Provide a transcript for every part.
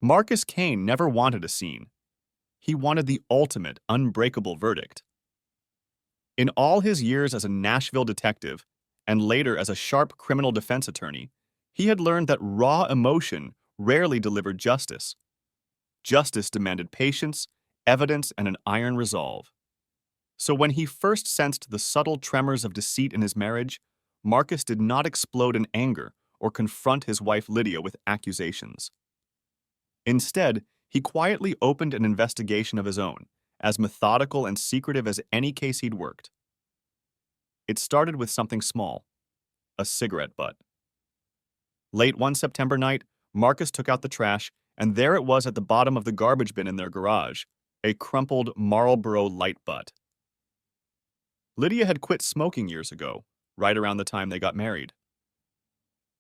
Marcus Kane never wanted a scene. He wanted the ultimate, unbreakable verdict. In all his years as a Nashville detective, and later as a sharp criminal defense attorney, he had learned that raw emotion rarely delivered justice. Justice demanded patience, evidence, and an iron resolve. So when he first sensed the subtle tremors of deceit in his marriage, Marcus did not explode in anger or confront his wife Lydia with accusations. Instead, he quietly opened an investigation of his own, as methodical and secretive as any case he'd worked. It started with something small, a cigarette butt. Late one September night, Marcus took out the trash, and there it was at the bottom of the garbage bin in their garage, a crumpled Marlboro light butt. Lydia had quit smoking years ago, right around the time they got married.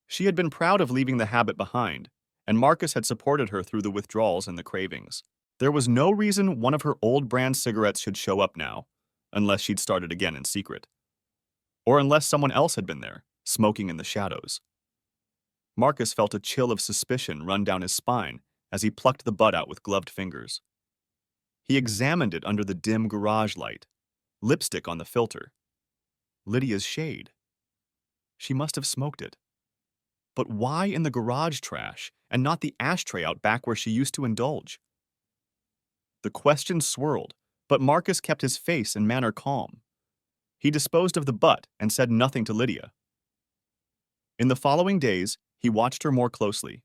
She had been proud of leaving the habit behind, and Marcus had supported her through the withdrawals and the cravings. There was no reason one of her old brand cigarettes should show up now, unless she'd started again in secret. Or unless someone else had been there, smoking in the shadows. Marcus felt a chill of suspicion run down his spine as he plucked the butt out with gloved fingers. He examined it under the dim garage light, lipstick on the filter. Lydia's shade. She must have smoked it. But why in the garage trash and not the ashtray out back where she used to indulge? The question swirled, but Marcus kept his face and manner calm. He disposed of the butt and said nothing to Lydia. In the following days, he watched her more closely.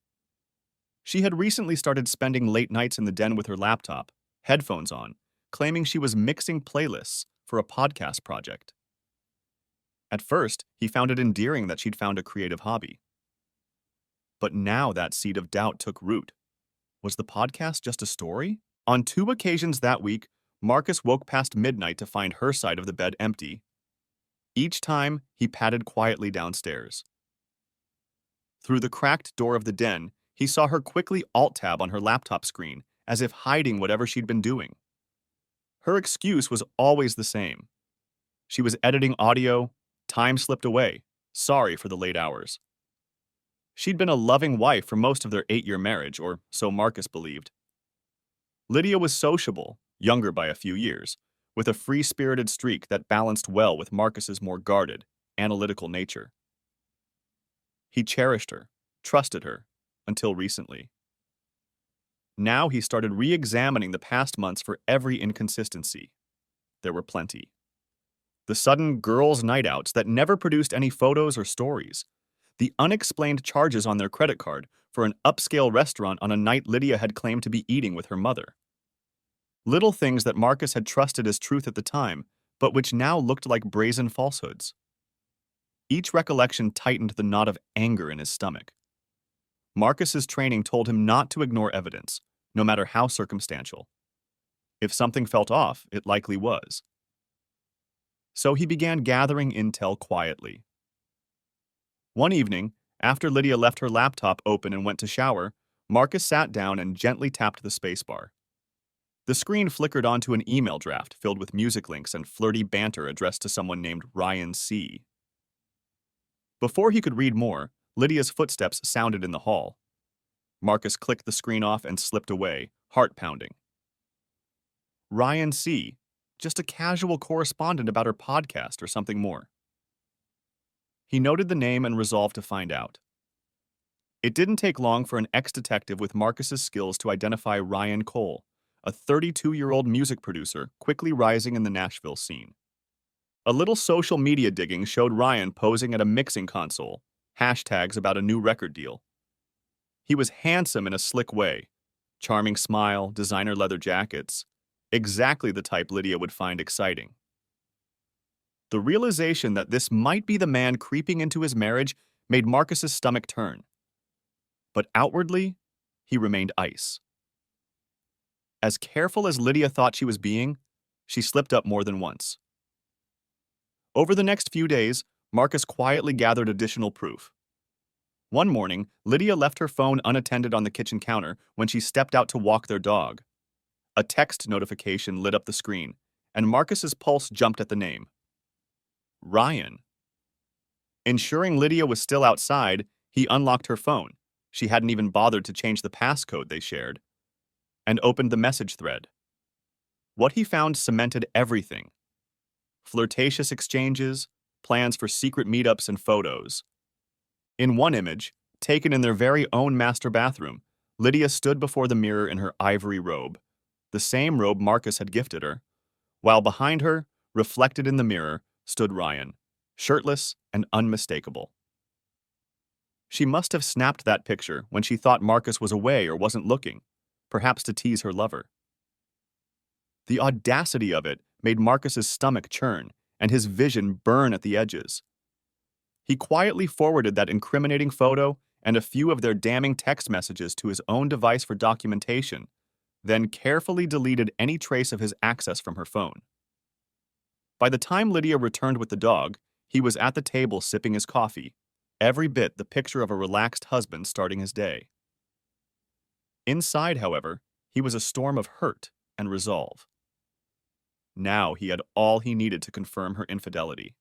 She had recently started spending late nights in the den with her laptop, headphones on, claiming she was mixing playlists for a podcast project. At first, he found it endearing that she'd found a creative hobby. But now that seed of doubt took root. Was the podcast just a story? On 2 occasions that week, Marcus woke past midnight to find her side of the bed empty. Each time, he padded quietly downstairs. Through the cracked door of the den, he saw her quickly alt-tab on her laptop screen, as if hiding whatever she'd been doing. Her excuse was always the same. She was editing audio, time slipped away, sorry for the late hours. She'd been a loving wife for most of their 8-year marriage, or so Marcus believed. Lydia was sociable, younger by a few years, with a free-spirited streak that balanced well with Marcus's more guarded, analytical nature. He cherished her, trusted her, until recently. Now he started re-examining the past months for every inconsistency. There were plenty. The sudden girls' night outs that never produced any photos or stories. The unexplained charges on their credit card for an upscale restaurant on a night Lydia had claimed to be eating with her mother. Little things that Marcus had trusted as truth at the time, but which now looked like brazen falsehoods. Each recollection tightened the knot of anger in his stomach. Marcus's training told him not to ignore evidence, no matter how circumstantial. If something felt off, it likely was. So he began gathering intel quietly. One evening, after Lydia left her laptop open and went to shower, Marcus sat down and gently tapped the spacebar. The screen flickered onto an email draft filled with music links and flirty banter addressed to someone named Ryan C. Before he could read more, Lydia's footsteps sounded in the hall. Marcus clicked the screen off and slipped away, heart pounding. Ryan C., just a casual correspondent about her podcast or something more. He noted the name and resolved to find out. It didn't take long for an ex-detective with Marcus's skills to identify Ryan Cole, a 32-year-old music producer quickly rising in the Nashville scene. A little social media digging showed Ryan posing at a mixing console, hashtags about a new record deal. He was handsome in a slick way, charming smile, designer leather jackets, exactly the type Lydia would find exciting. The realization that this might be the man creeping into his marriage made Marcus's stomach turn. But outwardly, he remained ice. As careful as Lydia thought she was being, she slipped up more than once. Over the next few days, Marcus quietly gathered additional proof. One morning, Lydia left her phone unattended on the kitchen counter when she stepped out to walk their dog. A text notification lit up the screen, and Marcus's pulse jumped at the name. Ryan. Ensuring Lydia was still outside, he unlocked her phone, She hadn't even bothered to change the passcode they shared, and opened the message thread. What he found cemented everything: flirtatious exchanges, plans for secret meetups, and photos. In one image, taken in their very own master bathroom, Lydia stood before the mirror in her ivory robe, the same robe Marcus had gifted her, while behind her, reflected in the mirror, stood Ryan, shirtless and unmistakable. She must have snapped that picture when she thought Marcus was away or wasn't looking, perhaps to tease her lover. The audacity of it made Marcus's stomach churn and his vision burn at the edges. He quietly forwarded that incriminating photo and a few of their damning text messages to his own device for documentation, then carefully deleted any trace of his access from her phone. By the time Lydia returned with the dog, he was at the table sipping his coffee, every bit the picture of a relaxed husband starting his day. Inside, however, he was a storm of hurt and resolve. Now he had all he needed to confirm her infidelity.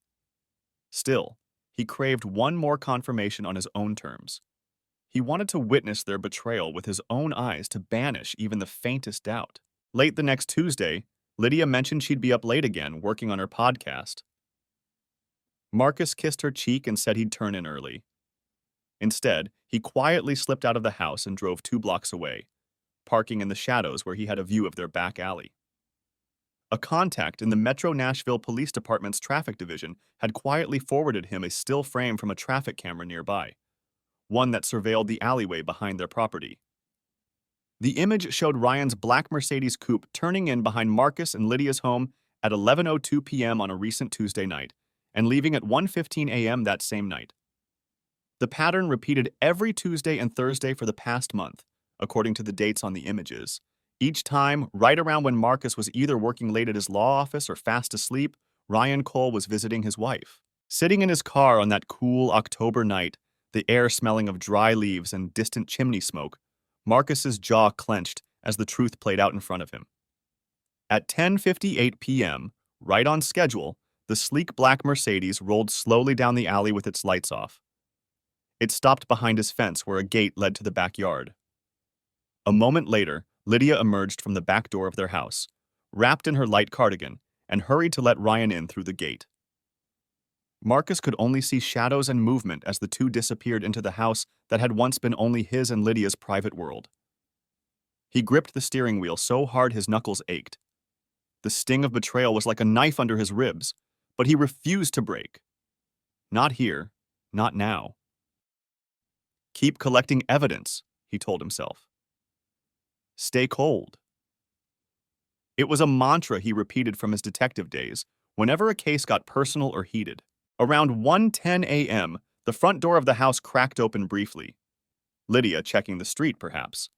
Still, he craved one more confirmation on his own terms. He wanted to witness their betrayal with his own eyes to banish even the faintest doubt. Late the next Tuesday, Lydia mentioned she'd be up late again working on her podcast. Marcus kissed her cheek and said he'd turn in early. Instead, he quietly slipped out of the house and drove 2 blocks away, parking in the shadows where he had a view of their back alley. A contact in the Metro Nashville Police Department's traffic division had quietly forwarded him a still frame from a traffic camera nearby, one that surveilled the alleyway behind their property. The image showed Ryan's black Mercedes coupe turning in behind Marcus and Lydia's home at 11:02 p.m. on a recent Tuesday night, and leaving at 1:15 a.m. that same night. The pattern repeated every Tuesday and Thursday for the past month, according to the dates on the images. Each time, right around when Marcus was either working late at his law office or fast asleep, Ryan Cole was visiting his wife. Sitting in his car on that cool October night, the air smelling of dry leaves and distant chimney smoke, Marcus's jaw clenched as the truth played out in front of him. At 10:58 p.m., right on schedule, the sleek black Mercedes rolled slowly down the alley with its lights off. It stopped behind his fence where a gate led to the backyard. A moment later, Lydia emerged from the back door of their house, wrapped in her light cardigan, and hurried to let Ryan in through the gate. Marcus could only see shadows and movement as the two disappeared into the house that had once been only his and Lydia's private world. He gripped the steering wheel so hard his knuckles ached. The sting of betrayal was like a knife under his ribs, but he refused to break. Not here, not now. Keep collecting evidence, he told himself. Stay cold. It was a mantra he repeated from his detective days whenever a case got personal or heated. Around 1:10 a.m., the front door of the house cracked open briefly. Lydia checking the street, perhaps.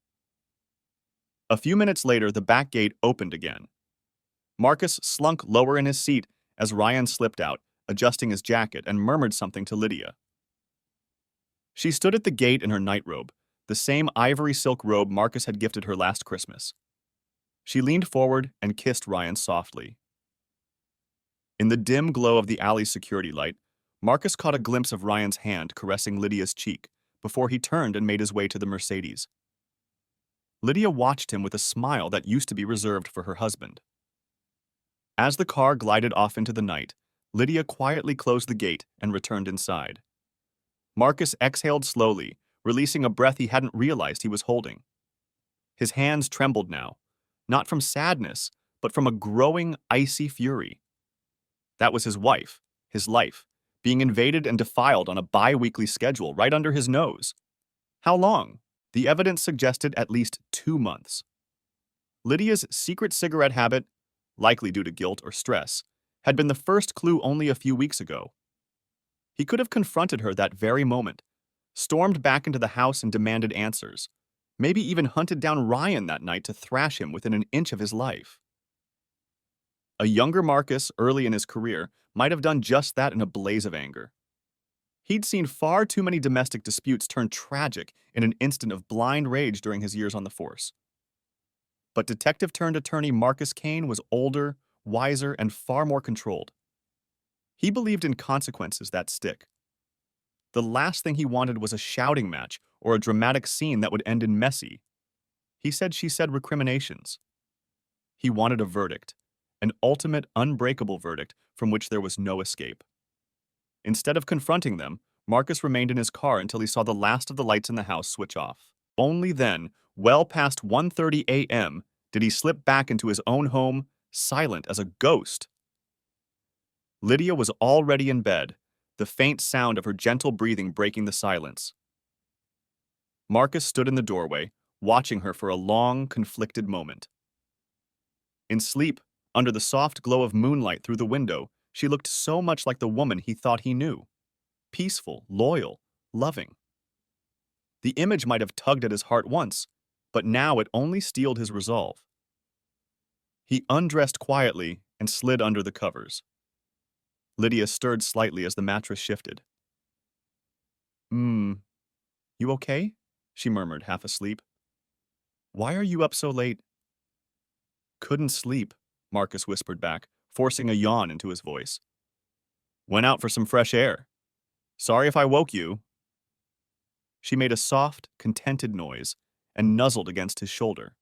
A few minutes later, the back gate opened again. Marcus slunk lower in his seat as Ryan slipped out, adjusting his jacket, and murmured something to Lydia. She stood at the gate in her nightrobe, the same ivory silk robe Marcus had gifted her last Christmas. She leaned forward and kissed Ryan softly. In the dim glow of the alley's security light, Marcus caught a glimpse of Ryan's hand caressing Lydia's cheek before he turned and made his way to the Mercedes. Lydia watched him with a smile that used to be reserved for her husband. As the car glided off into the night, Lydia quietly closed the gate and returned inside. Marcus exhaled slowly, releasing a breath he hadn't realized he was holding. His hands trembled now, not from sadness, but from a growing, icy fury. That was his wife, his life, being invaded and defiled on a bi-weekly schedule right under his nose. How long? The evidence suggested at least 2 months. Lydia's secret cigarette habit, likely due to guilt or stress, had been the first clue only a few weeks ago. He could have confronted her that very moment, stormed back into the house and demanded answers, maybe even hunted down Ryan that night to thrash him within an inch of his life. A younger Marcus, early in his career, might have done just that in a blaze of anger. He'd seen far too many domestic disputes turn tragic in an instant of blind rage during his years on the force. But detective-turned-attorney Marcus Kane was older, wiser, and far more controlled. He believed in consequences that stick. The last thing he wanted was a shouting match or a dramatic scene that would end in messy, he said she said recriminations. He wanted a verdict, an ultimate, unbreakable verdict from which there was no escape. Instead of confronting them, Marcus remained in his car until he saw the last of the lights in the house switch off. Only then, well past 1:30 a.m., did he slip back into his own home, silent as a ghost. Lydia was already in bed, the faint sound of her gentle breathing breaking the silence. Marcus stood in the doorway, watching her for a long, conflicted moment. In sleep, under the soft glow of moonlight through the window, she looked so much like the woman he thought he knew. Peaceful, loyal, loving. The image might have tugged at his heart once, but now it only steeled his resolve. He undressed quietly and slid under the covers. Lydia stirred slightly as the mattress shifted. You okay? She murmured, half asleep. Why are you up so late? Couldn't sleep, Marcus whispered back, forcing a yawn into his voice. Went out for some fresh air. Sorry if I woke you. She made a soft, contented noise and nuzzled against his shoulder.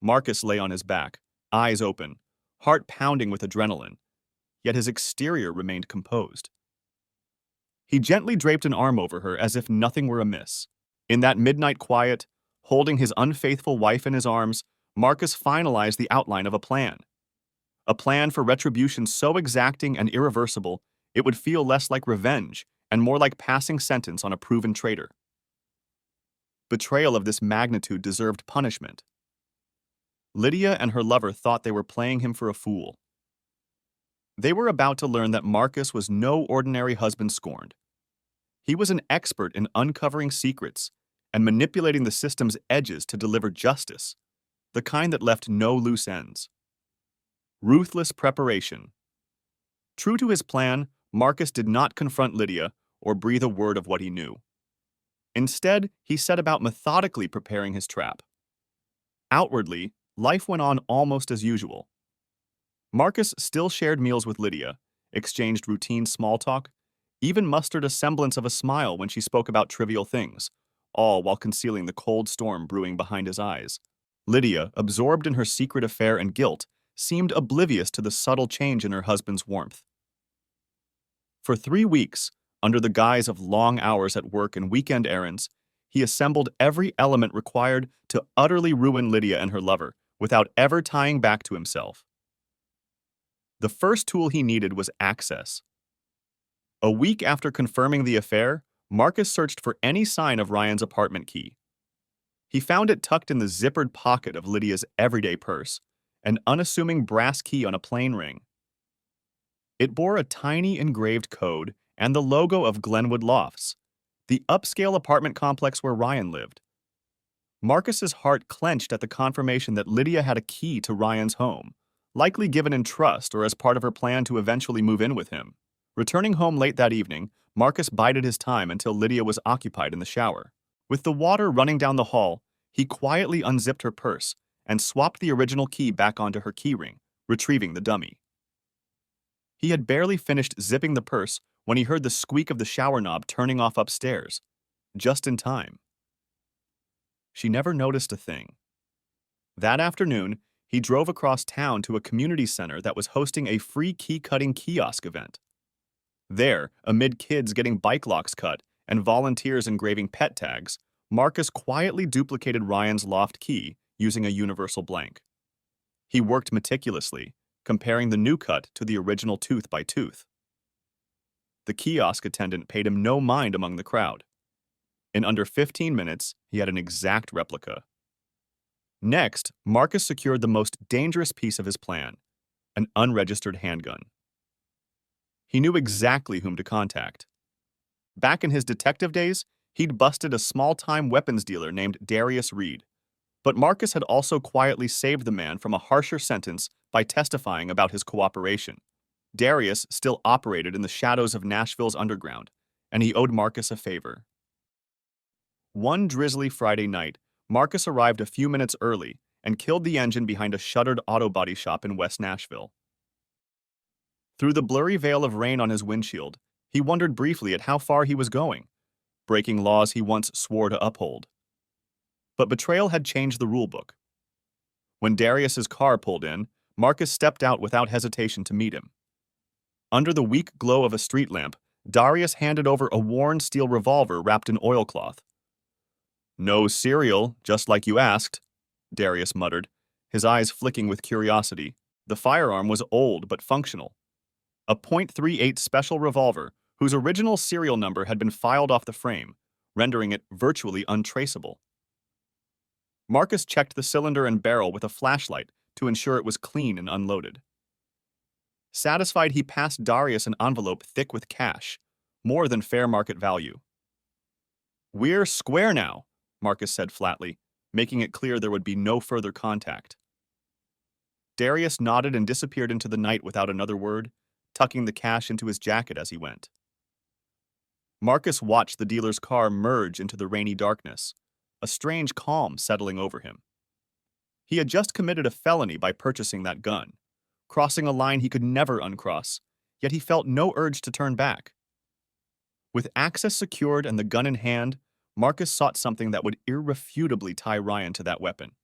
Marcus lay on his back, eyes open, heart pounding with adrenaline, yet his exterior remained composed. He gently draped an arm over her as if nothing were amiss. In that midnight quiet, holding his unfaithful wife in his arms, Marcus finalized the outline of a plan. A plan for retribution so exacting and irreversible, it would feel less like revenge and more like passing sentence on a proven traitor. Betrayal of this magnitude deserved punishment. Lydia and her lover thought they were playing him for a fool. They were about to learn that Marcus was no ordinary husband scorned. He was an expert in uncovering secrets and manipulating the system's edges to deliver justice, the kind that left no loose ends. Ruthless preparation. True to his plan, Marcus did not confront Lydia or breathe a word of what he knew. Instead, he set about methodically preparing his trap. Outwardly, life went on almost as usual. Marcus still shared meals with Lydia, exchanged routine small talk, even mustered a semblance of a smile when she spoke about trivial things, all while concealing the cold storm brewing behind his eyes. Lydia, absorbed in her secret affair and guilt, seemed oblivious to the subtle change in her husband's warmth. For 3 weeks, under the guise of long hours at work and weekend errands, he assembled every element required to utterly ruin Lydia and her lover without ever tying back to himself. The first tool he needed was access. A week after confirming the affair, Marcus searched for any sign of Ryan's apartment key. He found it tucked in the zippered pocket of Lydia's everyday purse, an unassuming brass key on a plain ring. It bore a tiny engraved code and the logo of Glenwood Lofts, the upscale apartment complex where Ryan lived. Marcus's heart clenched at the confirmation that Lydia had a key to Ryan's home, likely given in trust or as part of her plan to eventually move in with him. Returning home late that evening, Marcus bided his time until Lydia was occupied in the shower. With the water running down the hall, he quietly unzipped her purse and swapped the original key back onto her keyring, retrieving the dummy. He had barely finished zipping the purse when he heard the squeak of the shower knob turning off upstairs, just in time. She never noticed a thing. That afternoon, he drove across town to a community center that was hosting a free key-cutting kiosk event. There, amid kids getting bike locks cut and volunteers engraving pet tags, Marcus quietly duplicated Ryan's loft key using a universal blank. He worked meticulously, comparing the new cut to the original tooth by tooth. The kiosk attendant paid him no mind among the crowd. In under 15 minutes, he had an exact replica. Next, Marcus secured the most dangerous piece of his plan, an unregistered handgun. He knew exactly whom to contact. Back in his detective days, he'd busted a small-time weapons dealer named Darius Reed. But Marcus had also quietly saved the man from a harsher sentence by testifying about his cooperation. Darius still operated in the shadows of Nashville's underground, and he owed Marcus a favor. One drizzly Friday night, Marcus arrived a few minutes early and killed the engine behind a shuttered auto body shop in West Nashville. Through the blurry veil of rain on his windshield, He wondered briefly at how far he was going, breaking laws he once swore to uphold. But betrayal had changed the rulebook. When Darius's car pulled in, Marcus stepped out without hesitation to meet him. Under the weak glow of a street lamp, Darius handed over a worn steel revolver wrapped in oilcloth. "No cereal, just like you asked," Darius muttered, his eyes flicking with curiosity. The firearm was old but functional. A .38 special revolver whose original serial number had been filed off the frame, rendering it virtually untraceable. Marcus checked the cylinder and barrel with a flashlight to ensure it was clean and unloaded. Satisfied, he passed Darius an envelope thick with cash, more than fair market value. "We're square now," Marcus said flatly, making it clear there would be no further contact. Darius nodded and disappeared into the night without another word, tucking the cash into his jacket as he went. Marcus watched the dealer's car merge into the rainy darkness, a strange calm settling over him. He had just committed a felony by purchasing that gun, crossing a line he could never uncross, yet he felt no urge to turn back. With access secured and the gun in hand, Marcus sought something that would irrefutably tie Ryan to that weapon.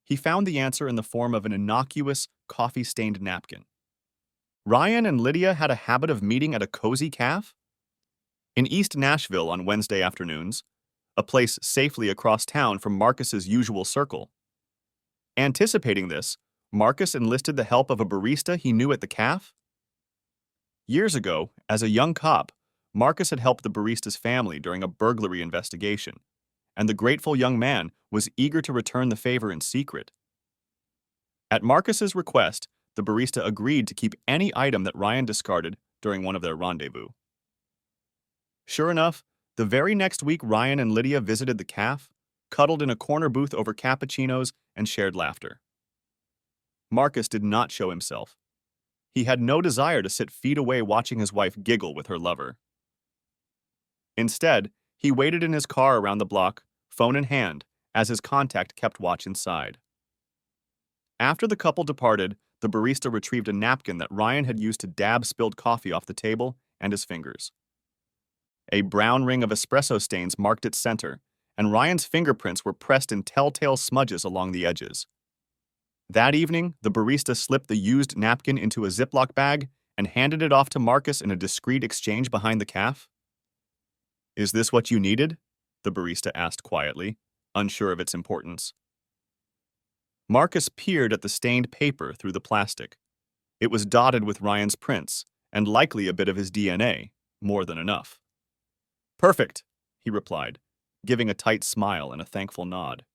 He found the answer in the form of an innocuous, coffee-stained napkin. Ryan and Lydia had a habit of meeting at a cozy cafe in East Nashville on Wednesday afternoons, a place safely across town from Marcus's usual circle. Anticipating this, Marcus enlisted the help of a barista he knew at the cafe. Years ago, as a young cop, Marcus had helped the barista's family during a burglary investigation, and the grateful young man was eager to return the favor in secret. At Marcus's request, the barista agreed to keep any item that Ryan discarded during one of their rendezvous. Sure enough, the very next week Ryan and Lydia visited the cafe, cuddled in a corner booth over cappuccinos, and shared laughter. Marcus did not show himself. He had no desire to sit feet away watching his wife giggle with her lover. Instead, he waited in his car around the block, phone in hand, as his contact kept watch inside. After the couple departed, the barista retrieved a napkin that Ryan had used to dab spilled coffee off the table and his fingers. A brown ring of espresso stains marked its center, and Ryan's fingerprints were pressed in telltale smudges along the edges. That evening, the barista slipped the used napkin into a Ziploc bag and handed it off to Marcus in a discreet exchange behind the cafe. "Is this what you needed?" the barista asked quietly, unsure of its importance. Marcus peered at the stained paper through the plastic. It was dotted with Ryan's prints, and likely a bit of his DNA, more than enough. "Perfect," he replied, giving a tight smile and a thankful nod.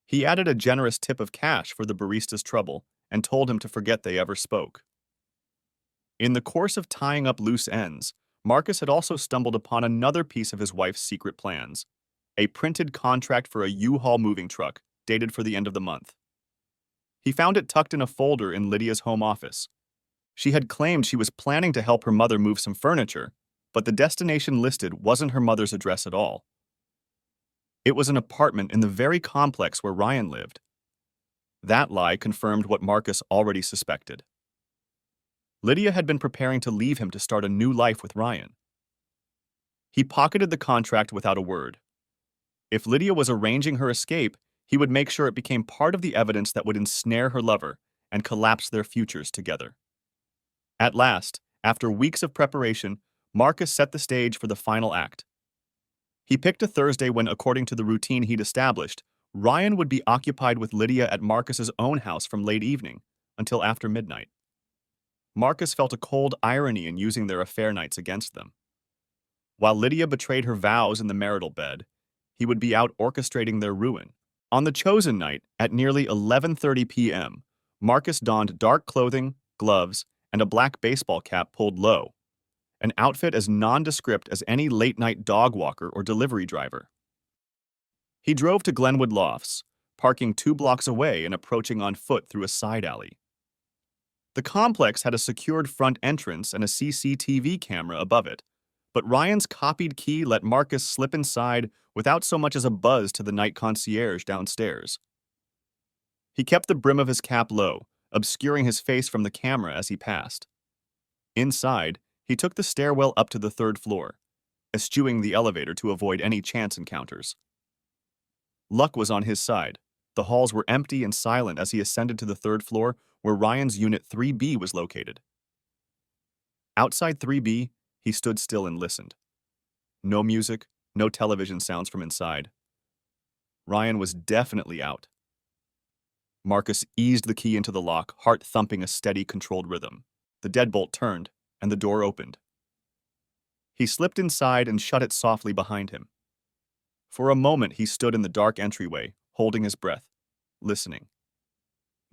He added a generous tip of cash for the barista's trouble and told him to forget they ever spoke. In the course of tying up loose ends, Marcus had also stumbled upon another piece of his wife's secret plans, a printed contract for a U-Haul moving truck, dated for the end of the month. He found it tucked in a folder in Lydia's home office. She had claimed she was planning to help her mother move some furniture, but the destination listed wasn't her mother's address at all. It was an apartment in the very complex where Ryan lived. That lie confirmed what Marcus already suspected. Lydia had been preparing to leave him to start a new life with Ryan. He pocketed the contract without a word. If Lydia was arranging her escape, he would make sure it became part of the evidence that would ensnare her lover and collapse their futures together. At last, after weeks of preparation, Marcus set the stage for the final act. He picked a Thursday when, according to the routine he'd established, Ryan would be occupied with Lydia at Marcus's own house from late evening until after midnight. Marcus felt a cold irony in using their affair nights against them. While Lydia betrayed her vows in the marital bed, he would be out orchestrating their ruin. On the chosen night, at nearly 11:30 p.m., Marcus donned dark clothing, gloves, and a black baseball cap pulled low, an outfit as nondescript as any late-night dog walker or delivery driver. He drove to Glenwood Lofts, parking 2 blocks away and approaching on foot through a side alley. The complex had a secured front entrance and a CCTV camera above it, but Ryan's copied key let Marcus slip inside without so much as a buzz to the night concierge downstairs. He kept the brim of his cap low, obscuring his face from the camera as he passed. Inside, He took the stairwell up to the third floor, eschewing the elevator to avoid any chance encounters. Luck was on his side. The halls were empty and silent as he ascended to the third floor where Ryan's Unit 3B was located. Outside 3B, he stood still and listened. No music, no television sounds from inside. Ryan was definitely out. Marcus eased the key into the lock, heart thumping a steady, controlled rhythm. The deadbolt turned, and the door opened. He slipped inside and shut it softly behind him. For a moment, he stood in the dark entryway, holding his breath, listening.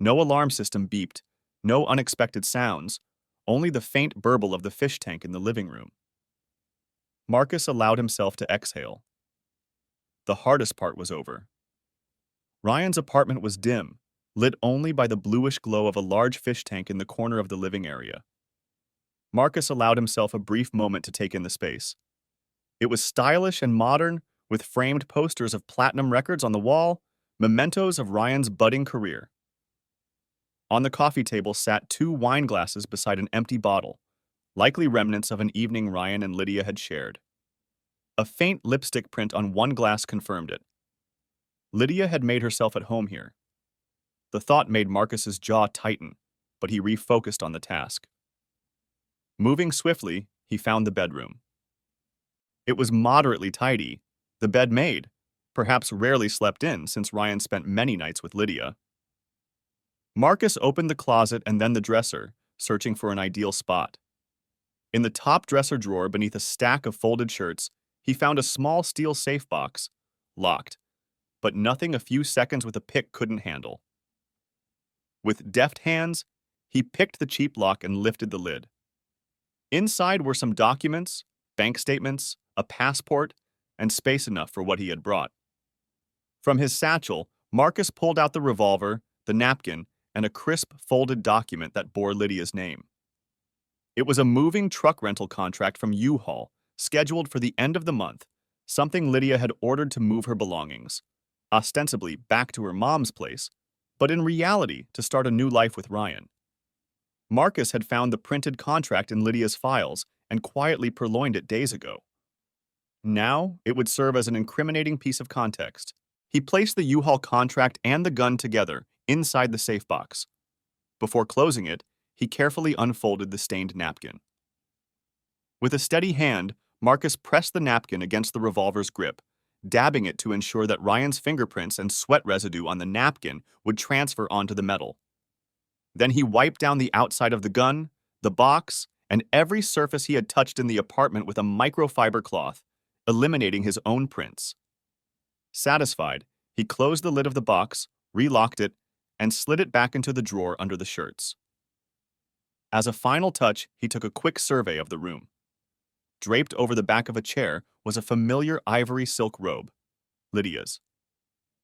No alarm system beeped, no unexpected sounds, only the faint burble of the fish tank in the living room. Marcus allowed himself to exhale. The hardest part was over. Ryan's apartment was dim, lit only by the bluish glow of a large fish tank in the corner of the living area. Marcus allowed himself a brief moment to take in the space. It was stylish and modern, with framed posters of platinum records on the wall, mementos of Ryan's budding career. On the coffee table sat 2 wine glasses beside an empty bottle, likely remnants of an evening Ryan and Lydia had shared. A faint lipstick print on one glass confirmed it. Lydia had made herself at home here. The thought made Marcus's jaw tighten, but he refocused on the task. Moving swiftly, he found the bedroom. It was moderately tidy, the bed made, perhaps rarely slept in since Ryan spent many nights with Lydia. Marcus opened the closet and then the dresser, searching for an ideal spot. In the top dresser drawer beneath a stack of folded shirts, he found a small steel safe box, locked, but nothing a few seconds with a pick couldn't handle. With deft hands, he picked the cheap lock and lifted the lid. Inside were some documents, bank statements, a passport, and space enough for what he had brought. From his satchel, Marcus pulled out the revolver, the napkin, and a crisp, folded document that bore Lydia's name. It was a moving truck rental contract from U-Haul, scheduled for the end of the month, something Lydia had ordered to move her belongings, ostensibly back to her mom's place, but in reality to start a new life with Ryan. Marcus had found the printed contract in Lydia's files and quietly purloined it days ago. Now, it would serve as an incriminating piece of context. He placed the U-Haul contract and the gun together inside the safe box. Before closing it, he carefully unfolded the stained napkin. With a steady hand, Marcus pressed the napkin against the revolver's grip, dabbing it to ensure that Ryan's fingerprints and sweat residue on the napkin would transfer onto the metal. Then he wiped down the outside of the gun, the box, and every surface he had touched in the apartment with a microfiber cloth, eliminating his own prints. Satisfied, he closed the lid of the box, relocked it, and slid it back into the drawer under the shirts. As a final touch, he took a quick survey of the room. Draped over the back of a chair was a familiar ivory silk robe, Lydia's.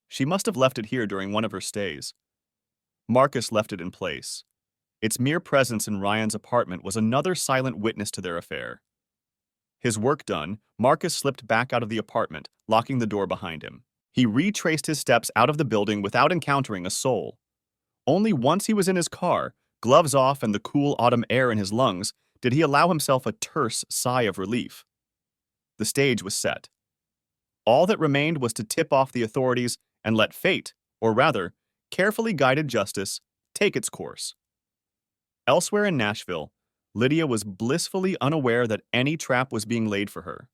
She must have left it here during one of her stays. Marcus left it in place. Its mere presence in Ryan's apartment was another silent witness to their affair. His work done, Marcus slipped back out of the apartment, locking the door behind him. He retraced his steps out of the building without encountering a soul. Only once he was in his car, gloves off and the cool autumn air in his lungs, did he allow himself a terse sigh of relief. The stage was set. All that remained was to tip off the authorities and let fate, or rather, carefully guided justice, take its course. Elsewhere in Nashville, Lydia was blissfully unaware that any trap was being laid for her.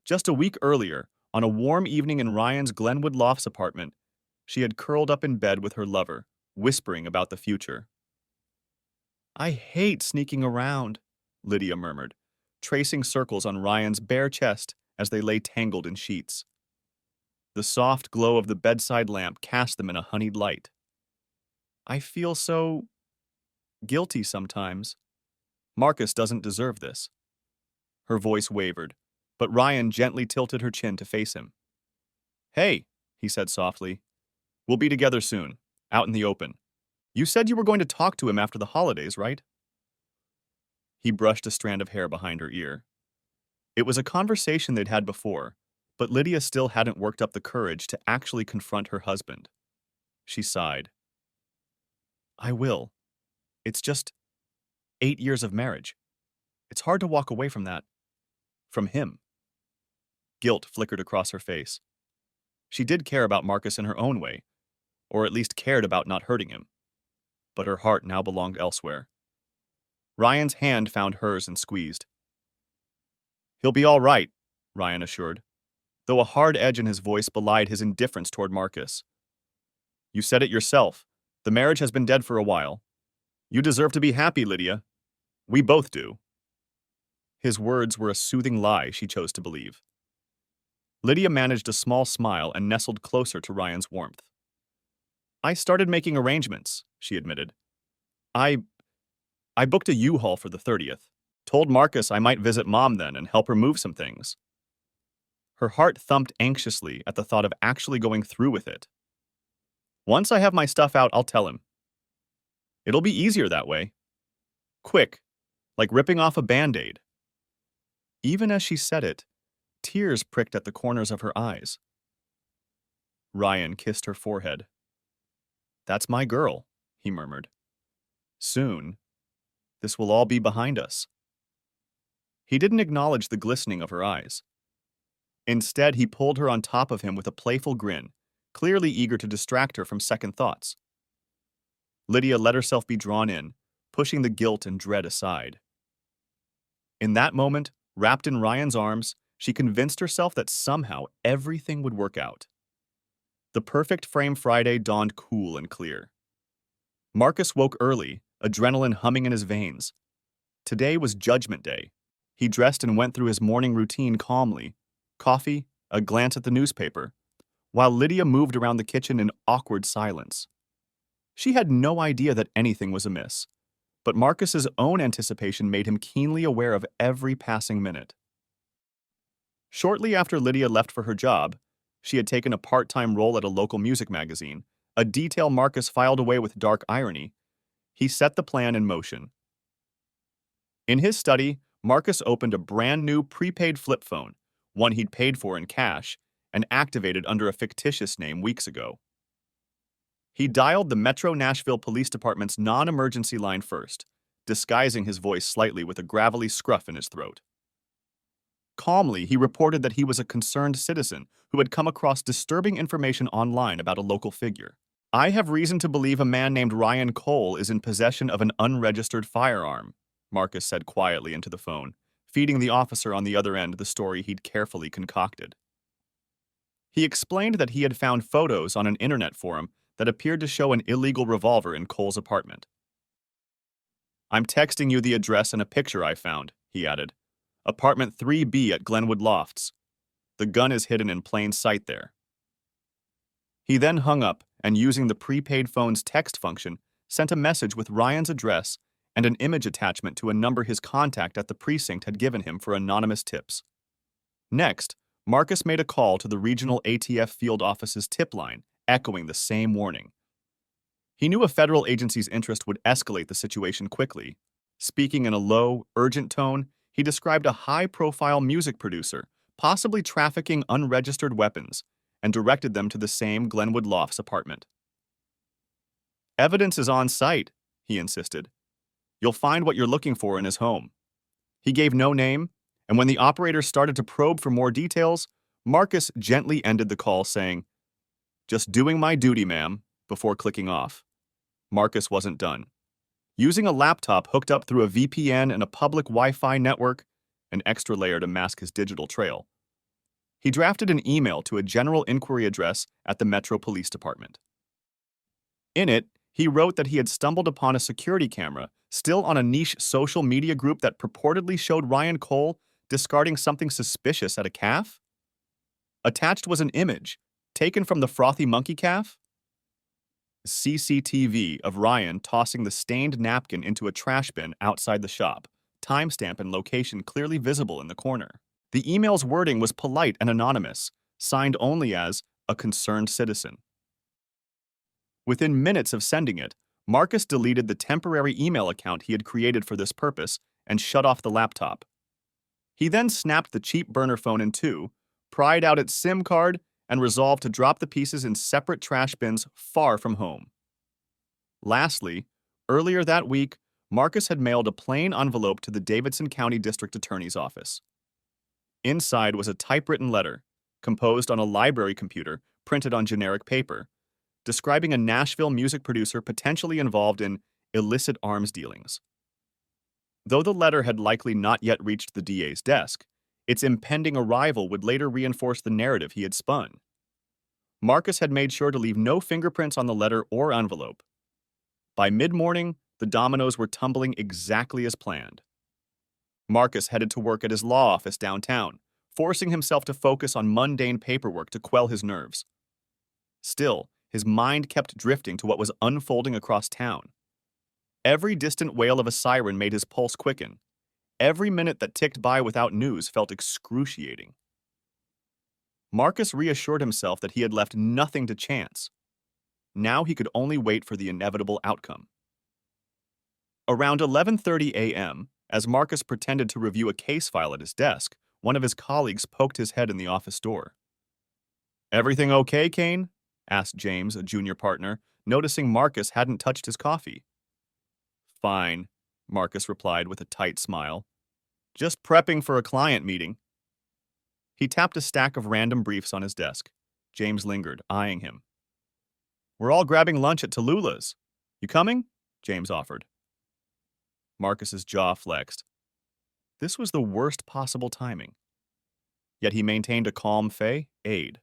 Just a week earlier, on a warm evening in Ryan's Glenwood Lofts apartment, she had curled up in bed with her lover, whispering about the future. "I hate sneaking around," Lydia murmured, tracing circles on Ryan's bare chest as they lay tangled in sheets. The soft glow of the bedside lamp cast them in a honeyed light. "I feel so guilty sometimes. Marcus doesn't deserve this." Her voice wavered, but Ryan gently tilted her chin to face him. "Hey," he said softly. "We'll be together soon, out in the open. You said you were going to talk to him after the holidays, right?" He brushed a strand of hair behind her ear. It was a conversation they'd had before, but Lydia still hadn't worked up the courage to actually confront her husband. She sighed. "I will. It's just 8 years of marriage. It's hard to walk away from that. From him. Guilt flickered across her face. She did care about Marcus in her own way, or at least cared about not hurting him. But her heart now belonged elsewhere. Ryan's hand found hers and squeezed. He'll be all right, Ryan assured, though a hard edge in his voice belied his indifference toward Marcus. You said it yourself. The marriage has been dead for a while. You deserve to be happy, Lydia. We both do. His words were a soothing lie she chose to believe. Lydia managed a small smile and nestled closer to Ryan's warmth. I started making arrangements, she admitted. I booked a U-Haul for the 30th. Told Marcus I might visit Mom then and help her move some things. Her heart thumped anxiously at the thought of actually going through with it. Once I have my stuff out, I'll tell him. It'll be easier that way. Quick, like ripping off a Band-Aid. Even as she said it, tears pricked at the corners of her eyes. Ryan kissed her forehead. That's my girl, he murmured. Soon, this will all be behind us. He didn't acknowledge the glistening of her eyes. Instead, he pulled her on top of him with a playful grin, clearly eager to distract her from second thoughts. Lydia let herself be drawn in, pushing the guilt and dread aside. In that moment, wrapped in Ryan's arms, she convinced herself that somehow everything would work out. The perfect frame Friday dawned cool and clear. Marcus woke early, adrenaline humming in his veins. Today was Judgment Day. He dressed and went through his morning routine calmly, coffee, a glance at the newspaper, while Lydia moved around the kitchen in awkward silence. She had no idea that anything was amiss, but Marcus's own anticipation made him keenly aware of every passing minute. Shortly after Lydia left for her job, she had taken a part-time role at a local music magazine, a detail Marcus filed away with dark irony. He set the plan in motion. In his study, Marcus opened a brand-new prepaid flip phone, one he'd paid for in cash, and activated under a fictitious name weeks ago. He dialed the Metro Nashville Police Department's non-emergency line first, disguising his voice slightly with a gravelly scruff in his throat. Calmly, he reported that he was a concerned citizen who had come across disturbing information online about a local figure. I have reason to believe a man named Ryan Cole is in possession of an unregistered firearm, Marcus said quietly into the phone, feeding the officer on the other end the story he'd carefully concocted. He explained that he had found photos on an internet forum that appeared to show an illegal revolver in Cole's apartment. I'm texting you the address and a picture I found, he added. Apartment 3B at Glenwood Lofts. The gun is hidden in plain sight there. He then hung up and, using the prepaid phone's text function, sent a message with Ryan's address and an image attachment to a number his contact at the precinct had given him for anonymous tips. Next, Marcus made a call to the regional ATF field office's tip line, echoing the same warning. He knew a federal agency's interest would escalate the situation quickly. Speaking in a low, urgent tone, he described a high-profile music producer, possibly trafficking unregistered weapons, and directed them to the same Glenwood Lofts apartment. Evidence is on site, he insisted. You'll find what you're looking for in his home. He gave no name, and when the operator started to probe for more details, Marcus gently ended the call saying, "Just doing my duty, ma'am," before clicking off. Marcus wasn't done. Using a laptop hooked up through a VPN and a public Wi-Fi network, an extra layer to mask his digital trail, he drafted an email to a general inquiry address at the Metro Police Department. In it, he wrote that he had stumbled upon a security camera still on a niche social media group that purportedly showed Ryan Cole discarding something suspicious at a calf. Attached was an image, taken from the frothy monkey calf. CCTV of Ryan tossing the stained napkin into a trash bin outside the shop, timestamp and location clearly visible in the corner. The email's wording was polite and anonymous, signed only as a concerned citizen. Within minutes of sending it, Marcus deleted the temporary email account he had created for this purpose and shut off the laptop. He then snapped the cheap burner phone in two, pried out its SIM card, and resolved to drop the pieces in separate trash bins far from home. Lastly, earlier that week, Marcus had mailed a plain envelope to the Davidson County District Attorney's office. Inside was a typewritten letter, composed on a library computer printed on generic paper, describing a Nashville music producer potentially involved in illicit arms dealings. Though the letter had likely not yet reached the DA's desk, its impending arrival would later reinforce the narrative he had spun. Marcus had made sure to leave no fingerprints on the letter or envelope. By mid-morning, the dominoes were tumbling exactly as planned. Marcus headed to work at his law office downtown, forcing himself to focus on mundane paperwork to quell his nerves. Still, his mind kept drifting to what was unfolding across town. Every distant wail of a siren made his pulse quicken. Every minute that ticked by without news felt excruciating. Marcus reassured himself that he had left nothing to chance. Now he could only wait for the inevitable outcome. Around 11:30 a.m., as Marcus pretended to review a case file at his desk, one of his colleagues poked his head in the office door. "Everything okay, Kane?" asked James, a junior partner, noticing Marcus hadn't touched his coffee. "Fine," Marcus replied with a tight smile. "Just prepping for a client meeting." He tapped a stack of random briefs on his desk. James lingered, eyeing him. "We're all grabbing lunch at Tallulah's. You coming?" James offered. Marcus's jaw flexed. This was the worst possible timing. Yet he maintained a calm aid.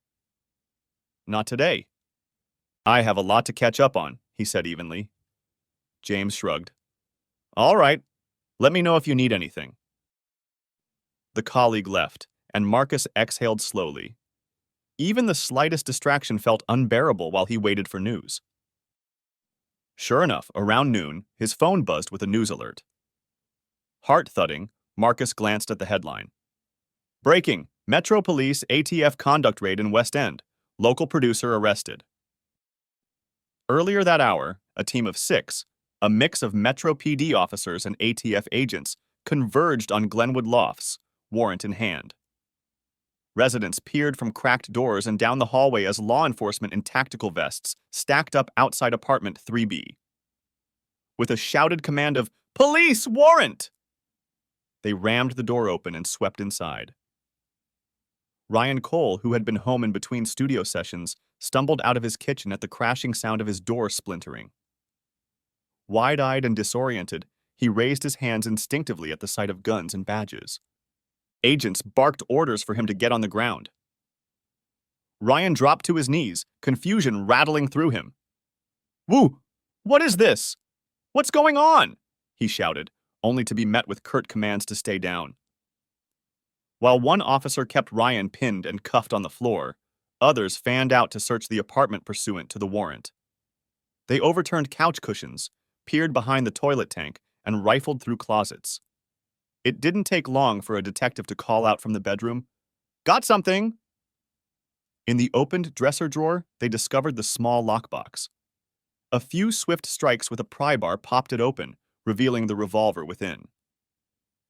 "Not today. I have a lot to catch up on," he said evenly. James shrugged. "All right. Let me know if you need anything." The colleague left, and Marcus exhaled slowly. Even the slightest distraction felt unbearable while he waited for news. Sure enough, around noon, his phone buzzed with a news alert. Heart thudding, Marcus glanced at the headline. "Breaking! Metro Police ATF conduct raid in West End. Local producer arrested." Earlier that hour, a team of 6, a mix of Metro PD officers and ATF agents, converged on Glenwood Lofts, warrant in hand. Residents peered from cracked doors and down the hallway as law enforcement in tactical vests stacked up outside apartment 3B. With a shouted command of, "Police warrant!" they rammed the door open and swept inside. Ryan Cole, who had been home in between studio sessions, stumbled out of his kitchen at the crashing sound of his door splintering. Wide-eyed and disoriented, he raised his hands instinctively at the sight of guns and badges. Agents barked orders for him to get on the ground. Ryan dropped to his knees, confusion rattling through him. "Woo! What is this? What's going on?" he shouted, only to be met with curt commands to stay down. While one officer kept Ryan pinned and cuffed on the floor, others fanned out to search the apartment pursuant to the warrant. They overturned couch cushions, peered behind the toilet tank, and rifled through closets. It didn't take long for a detective to call out from the bedroom, "Got something!" In the opened dresser drawer, they discovered the small lockbox. A few swift strikes with a pry bar popped it open, revealing the revolver within.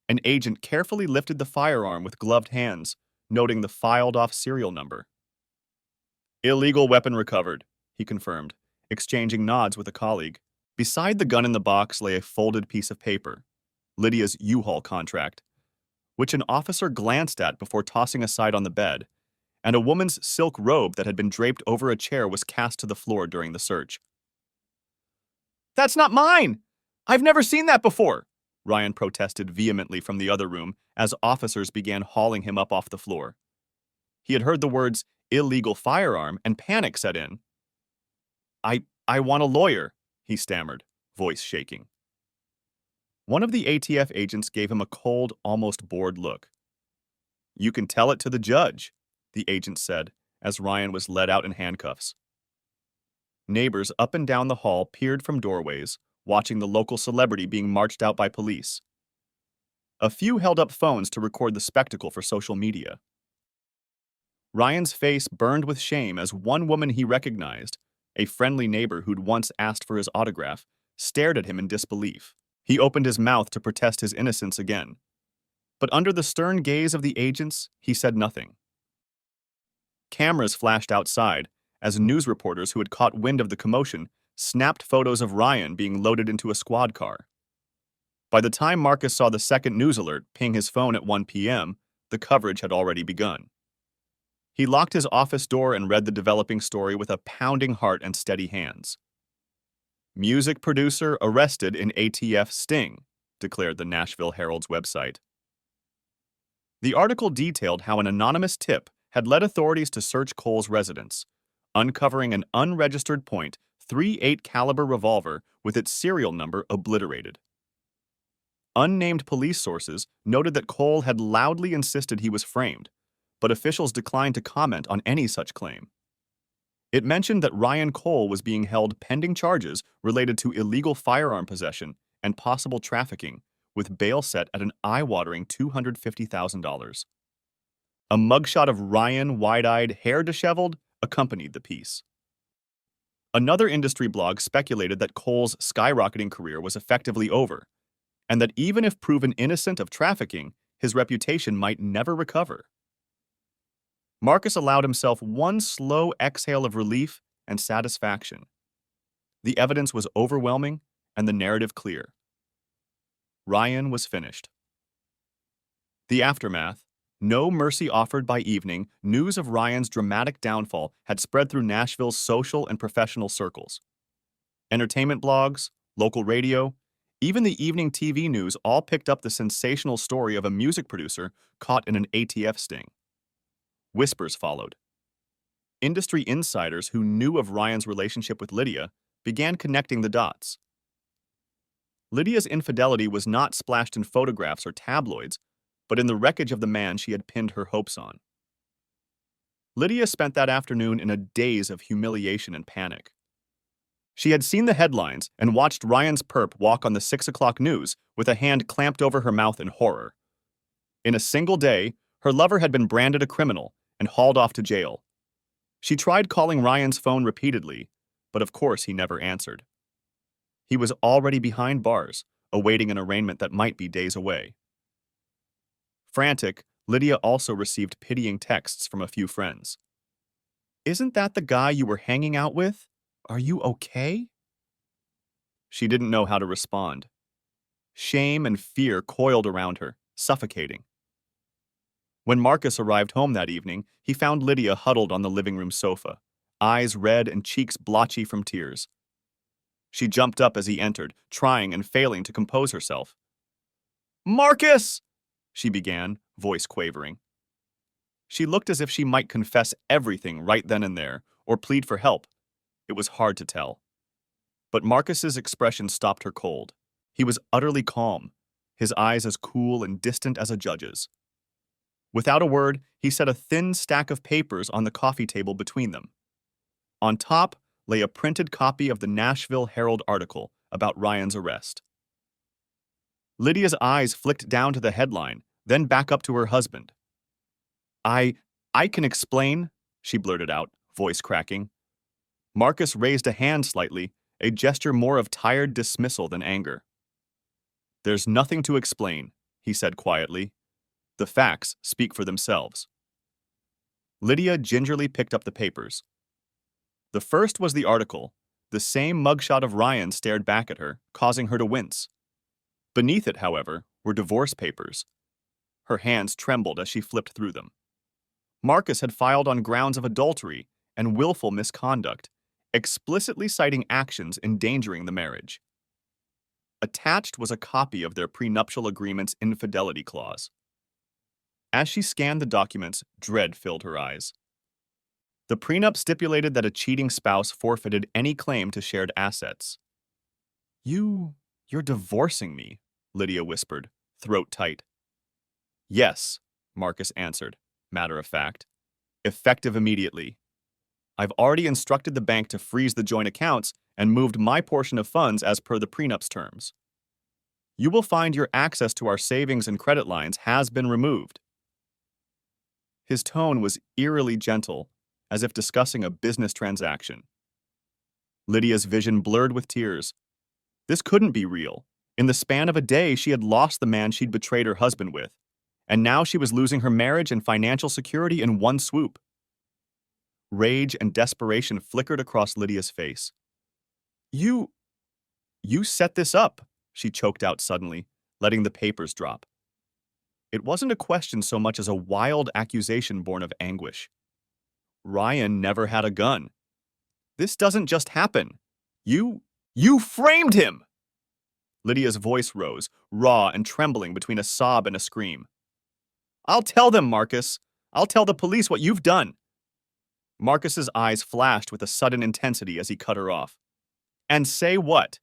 An agent carefully lifted the firearm with gloved hands, noting the filed-off serial number. "Illegal weapon recovered," he confirmed, exchanging nods with a colleague. Beside the gun in the box lay a folded piece of paper, Lydia's U-Haul contract, which an officer glanced at before tossing aside on the bed, and a woman's silk robe that had been draped over a chair was cast to the floor during the search. "That's not mine! I've never seen that before!" Ryan protested vehemently from the other room as officers began hauling him up off the floor. He had heard the words "illegal firearm" and panic set in. I want a lawyer," he stammered, voice shaking. One of the ATF agents gave him a cold, almost bored look. "You can tell it to the judge," the agent said, as Ryan was led out in handcuffs. Neighbors up and down the hall peered from doorways, watching the local celebrity being marched out by police. A few held up phones to record the spectacle for social media. Ryan's face burned with shame as one woman he recognized, a friendly neighbor who'd once asked for his autograph, stared at him in disbelief. He opened his mouth to protest his innocence again. But under the stern gaze of the agents, he said nothing. Cameras flashed outside as news reporters who had caught wind of the commotion snapped photos of Ryan being loaded into a squad car. By the time Marcus saw the second news alert ping his phone at 1 p.m., the coverage had already begun. He locked his office door and read the developing story with a pounding heart and steady hands. Music producer arrested in ATF sting, declared the Nashville Herald's website. The article detailed how an anonymous tip had led authorities to search Cole's residence, uncovering an unregistered .38 caliber revolver with its serial number obliterated. Unnamed police sources noted that Cole had loudly insisted he was framed, but officials declined to comment on any such claim. It mentioned that Ryan Cole was being held pending charges related to illegal firearm possession and possible trafficking, with bail set at an eye-watering $250,000. A mugshot of Ryan, wide-eyed, hair disheveled, accompanied the piece. Another industry blog speculated that Cole's skyrocketing career was effectively over, and that even if proven innocent of trafficking, his reputation might never recover. Marcus allowed himself one slow exhale of relief and satisfaction. The evidence was overwhelming and the narrative clear. Ryan was finished. The aftermath, no mercy offered by evening, news of Ryan's dramatic downfall had spread through Nashville's social and professional circles. Entertainment blogs, local radio, even the evening TV news all picked up the sensational story of a music producer caught in an ATF sting. Whispers followed. Industry insiders who knew of Ryan's relationship with Lydia began connecting the dots. Lydia's infidelity was not splashed in photographs or tabloids, but in the wreckage of the man she had pinned her hopes on. Lydia spent that afternoon in a daze of humiliation and panic. She had seen the headlines and watched Ryan's perp walk on the 6 o'clock news with a hand clamped over her mouth in horror. In a single day, her lover had been branded a criminal and hauled off to jail. She tried calling Ryan's phone repeatedly, but of course he never answered. He was already behind bars, awaiting an arraignment that might be days away. Frantic, Lydia also received pitying texts from a few friends. "Isn't that the guy you were hanging out with? Are you okay?" She didn't know how to respond. Shame and fear coiled around her, suffocating. When Marcus arrived home that evening, he found Lydia huddled on the living room sofa, eyes red and cheeks blotchy from tears. She jumped up as he entered, trying and failing to compose herself. "Marcus!" she began, voice quavering. She looked as if she might confess everything right then and there, or plead for help. It was hard to tell. But Marcus's expression stopped her cold. He was utterly calm, his eyes as cool and distant as a judge's. Without a word, he set a thin stack of papers on the coffee table between them. On top lay a printed copy of the Nashville Herald article about Ryan's arrest. Lydia's eyes flicked down to the headline, then back up to her husband. I can explain," she blurted out, voice cracking. Marcus raised a hand slightly, a gesture more of tired dismissal than anger. "There's nothing to explain," he said quietly. "The facts speak for themselves." Lydia gingerly picked up the papers. The first was the article. The same mugshot of Ryan stared back at her, causing her to wince. Beneath it, however, were divorce papers. Her hands trembled as she flipped through them. Marcus had filed on grounds of adultery and willful misconduct, explicitly citing actions endangering the marriage. Attached was a copy of their prenuptial agreement's infidelity clause. As she scanned the documents, dread filled her eyes. The prenup stipulated that a cheating spouse forfeited any claim to shared assets. You're divorcing me," Lydia whispered, throat tight. "Yes," Marcus answered, matter of fact. "Effective immediately. I've already instructed the bank to freeze the joint accounts and moved my portion of funds as per the prenup's terms. You will find your access to our savings and credit lines has been removed." His tone was eerily gentle, as if discussing a business transaction. Lydia's vision blurred with tears. This couldn't be real. In the span of a day, she had lost the man she'd betrayed her husband with, and now she was losing her marriage and financial security in one swoop. Rage and desperation flickered across Lydia's face. You set this up," she choked out suddenly, letting the papers drop. It wasn't a question so much as a wild accusation born of anguish. Ryan never had a gun. This doesn't just happen. You framed him! Lydia's voice rose, raw and trembling between a sob and a scream. I'll tell them, Marcus. I'll tell the police what you've done. Marcus's eyes flashed with a sudden intensity as he cut her off. And say what?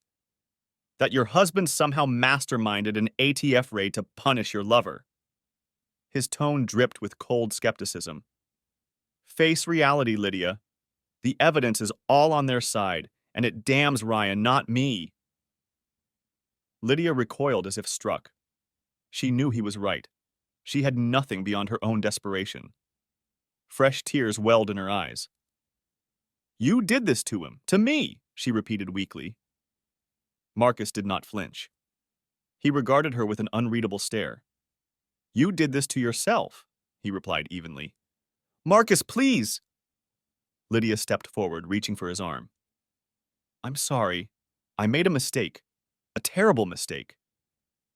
That your husband somehow masterminded an ATF raid to punish your lover. His tone dripped with cold skepticism. Face reality, Lydia. The evidence is all on their side, and it damns Ryan, not me. Lydia recoiled as if struck. She knew he was right. She had nothing beyond her own desperation. Fresh tears welled in her eyes. You did this to him, to me, she repeated weakly. Marcus did not flinch. He regarded her with an unreadable stare. You did this to yourself, he replied evenly. Marcus, please! Lydia stepped forward, reaching for his arm. I'm sorry. I made a mistake. A terrible mistake.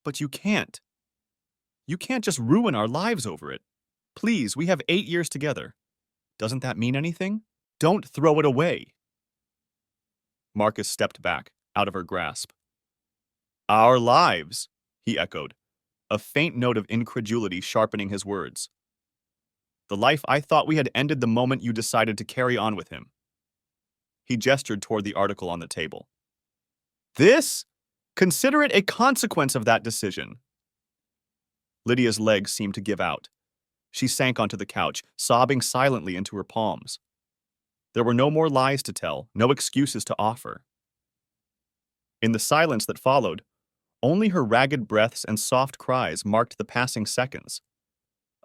But you can't. You can't just ruin our lives over it. Please, we have 8 years together. Doesn't that mean anything? Don't throw it away. Marcus stepped back, out of her grasp. Our lives, he echoed, a faint note of incredulity sharpening his words. The life I thought we had ended the moment you decided to carry on with him. He gestured toward the article on the table. This? Consider it a consequence of that decision. Lydia's legs seemed to give out. She sank onto the couch, sobbing silently into her palms. There were no more lies to tell, no excuses to offer. In the silence that followed, only her ragged breaths and soft cries marked the passing seconds.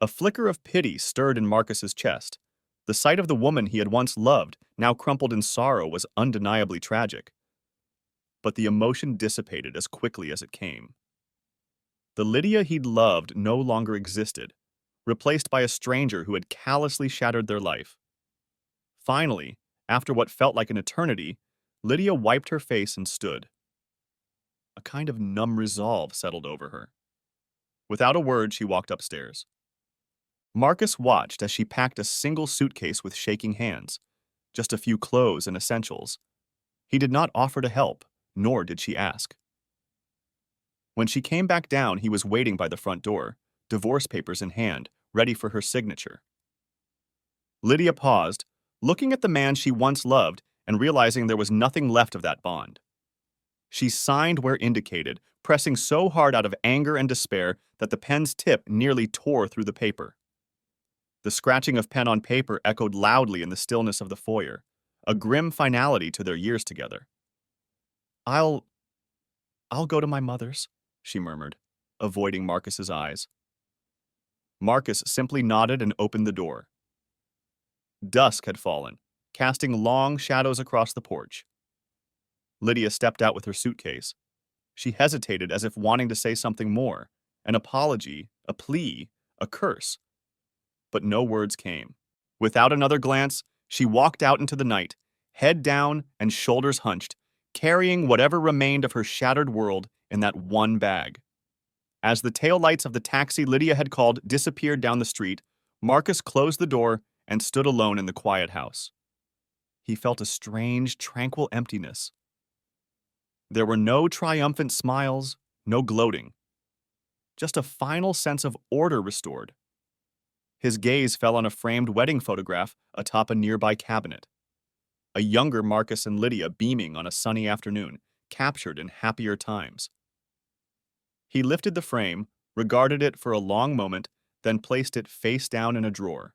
A flicker of pity stirred in Marcus's chest. The sight of the woman he had once loved, now crumpled in sorrow, was undeniably tragic. But the emotion dissipated as quickly as it came. The Lydia he'd loved no longer existed, replaced by a stranger who had callously shattered their life. Finally, after what felt like an eternity, Lydia wiped her face and stood. A kind of numb resolve settled over her. Without a word, she walked upstairs. Marcus watched as she packed a single suitcase with shaking hands, just a few clothes and essentials. He did not offer to help, nor did she ask. When she came back down, he was waiting by the front door, divorce papers in hand, ready for her signature. Lydia paused, looking at the man she once loved and realizing there was nothing left of that bond. She signed where indicated, pressing so hard out of anger and despair that the pen's tip nearly tore through the paper. The scratching of pen on paper echoed loudly in the stillness of the foyer, a grim finality to their years together. I'll go to my mother's, she murmured, avoiding Marcus's eyes. Marcus simply nodded and opened the door. Dusk had fallen, casting long shadows across the porch. Lydia stepped out with her suitcase. She hesitated as if wanting to say something more, an apology, a plea, a curse. But no words came. Without another glance, she walked out into the night, head down and shoulders hunched, carrying whatever remained of her shattered world in that one bag. As the taillights of the taxi Lydia had called disappeared down the street, Marcus closed the door and stood alone in the quiet house. He felt a strange, tranquil emptiness. There were no triumphant smiles, no gloating. Just a final sense of order restored. His gaze fell on a framed wedding photograph atop a nearby cabinet. A younger Marcus and Lydia beaming on a sunny afternoon, captured in happier times. He lifted the frame, regarded it for a long moment, then placed it face down in a drawer.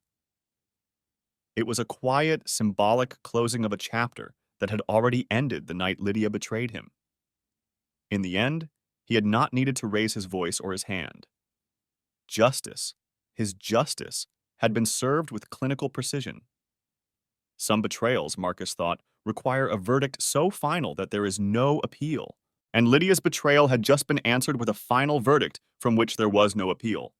It was a quiet, symbolic closing of a chapter that had already ended the night Lydia betrayed him. In the end, he had not needed to raise his voice or his hand. Justice, his justice, had been served with clinical precision. Some betrayals, Marcus thought, require a verdict so final that there is no appeal, and Lydia's betrayal had just been answered with a final verdict from which there was no appeal.